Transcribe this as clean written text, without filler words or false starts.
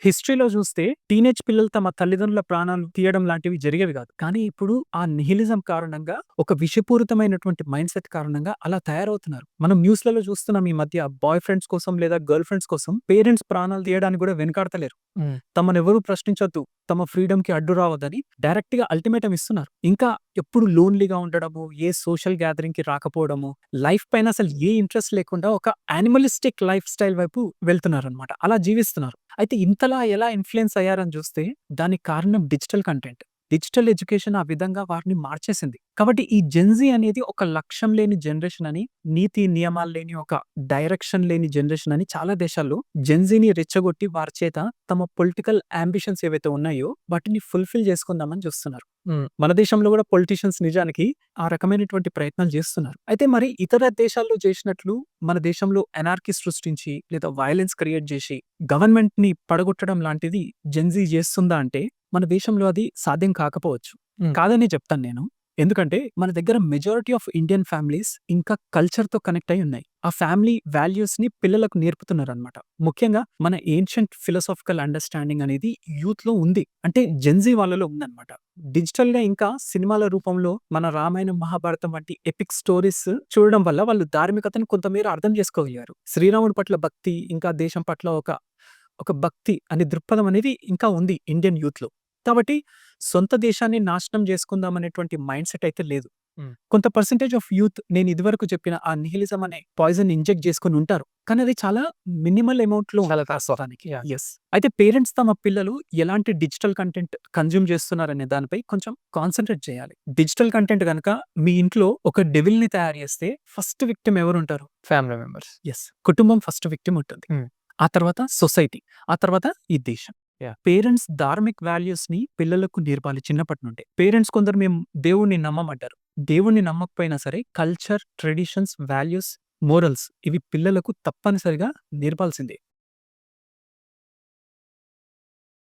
హిస్టరీలో చూస్తే టీనేజ్ పిల్లలు తమ తల్లిదండ్రుల ప్రాణాలు తీయడం లాంటివి జరిగేవి కాదు. కానీ ఇప్పుడు ఆ నిహిలిజం కారణంగా, ఒక విషపూరితమైనటువంటి మైండ్‌సెట్ కారణంగా అలా తయారవుతున్నారు. మనం న్యూస్‌లలో చూస్తున్నాం ఈ మధ్య బాయ్ ఫ్రెండ్స్ కోసం లేదా గర్ల్ ఫ్రెండ్స్ కోసం పేరెంట్స్ ప్రాణాలు తీయడానికి కూడా వెనకాడతలేరు. హ్మ్. తమనెవరు ప్రశ్నించొద్దు, తమ ఫ్రీడమ్‌కి అడ్డు రావద్దని డైరెక్ట్‌గా అల్టిమేటమ్ ఇస్తున్నారు. ఇంకా ఎప్పుడు లోన్‌లీగా ఉండడము, ఏ సోషల్ గ్యాదరింగ్‌కి రాకపోవడము, లైఫ్ పైన అసలు ఏ ఇంట్రెస్ట్ లేకుండా ఒక యానిమలిస్టిక్ లైఫ్ స్టైల్ వైపు వెళ్తున్నారనమాట. అలా జీవిస్తున్నారు. అయితే ఇంతలా ఎలా ఇన్‌ఫ్లూయెన్స్ అయ్యారని చూస్తే దానికి కారణం డిజిటల్ కంటెంట్. డిజిటల్ ఎడ్యుకేషన్ ఆ విధంగా వారిని మార్చేసింది. కాబట్టి ఈ జెన్‌జీ అనేది ఒక లక్ష్యం లేని జనరేషన్ అని, నీతి నియమాలు లేని ఒక డైరెక్షన్ లేని జనరేషన్ అని చాలా దేశాల్లో జెన్‌జీని రెచ్చగొట్టి వారి చేత తమ పొలిటికల్ యాంబిషన్స్ ఏవైతే ఉన్నాయో వాటిని ఫుల్‌ఫిల్ చేసుకుందామని చూస్తున్నారు. హ్మ్. మన దేశంలో కూడా పొలిటీషియన్స్ నిజానికి ఆ రకమైనటువంటి ప్రయత్నాలు చేస్తున్నారు. అయితే మరి ఇతర దేశాల్లో చేసినట్లు మన దేశంలో ఎనార్కీ సృష్టించి లేదా వయలెన్స్ క్రియేట్ చేసి గవర్నమెంట్‌ని పడగొట్టడం లాంటిది జెన్‌జీ చేస్తుందా అంటే మన దేశంలో అది సాధ్యం కాకపోవచ్చు. హ్మ్. కాదనే చెప్తాను నేను. ఎందుకంటే మన దగ్గర మెజారిటీ ఆఫ్ ఇండియన్ ఫ్యామిలీస్ ఇంకా కల్చర్‌తో కనెక్ట్ అయ్యి ఉన్నాయి. ఆ ఫ్యామిలీ వాల్యూస్‌ని పిల్లలకు నేర్పుతున్నారనమాట. ముఖ్యంగా మన ఏన్షియంట్ ఫిలాసాఫికల్ అండర్‌స్టాండింగ్ అనేది యూత్‌లో ఉంది. అంటే జెన్‌జీ వాళ్ళలో ఉందనమాట. డిజిటల్‌గా ఇంకా సినిమాల రూపంలో మన రామాయణం, మహాభారతం వంటి ఎపిక్ స్టోరీస్ చూడడం వల్ల వాళ్ళు ధార్మికతను కొంతమేర అర్థం చేసుకోగలిగారు. శ్రీరాముడి పట్ల భక్తి, ఇంకా దేశం పట్ల ఒక భక్తి అనే దృక్పథం అనేది ఇంకా ఉంది ఇండియన్ యూత్‌లో. కాబట్టి సొంత దేశాన్ని నాశనం చేసుకుందాం అనేటువంటి మైండ్‌సెట్ అయితే లేదు. హ్మ్. కొంత పర్సెంటేజ్ ఆఫ్ యూత్ నేను ఇదివరకు చెప్పిన ఆ నిహిలిజం అనే పాయిజన్ ఇంజెక్ట్ చేసుకొని ఉంటారు. కానీ అది చాలా మినిమల్ అమౌంట్‌లో చాలా తక్కువ. ప్రస్తుతానికి. యాహ్! యెస్. అయితే పేరెంట్స్ తమ పిల్లలు ఎలాంటి డిజిటల్ కంటెంట్ కన్జ్యూమ్ చేస్తున్నారనే దానిపై కొంచెం కాన్సంట్రేట్ చేయాలి. డిజిటల్ కంటెంట్ గనక మీ ఇంట్లో ఒక డెవిల్‌ని తయారు చేస్తే ఫస్ట్ విక్టిమ్ ఎవరుంటారు? Family members. యెస్. కుటుంబం ఫస్ట్ విక్టిమ్ ఉంటుంది. హ్మ్. ఆ తర్వాత సొసైటీ. ఆ తర్వాత ఈ దేశం. యాహ్! పేరెంట్స్ ధార్మిక్ వాల్యూస్‌ని పిల్లలకు నేర్పాలి చిన్నప్పటి నుండే. పేరెంట్స్ కొందరు మేము దేవుడిని నమ్మమంటారు. దేవుడిని నమ్మకపోయినా సరే కల్చర్, ట్రెడిషన్స్, వాల్యూస్, మోరల్స్ ఇవి పిల్లలకు తప్పనిసరిగా నేర్పాల్సిందే.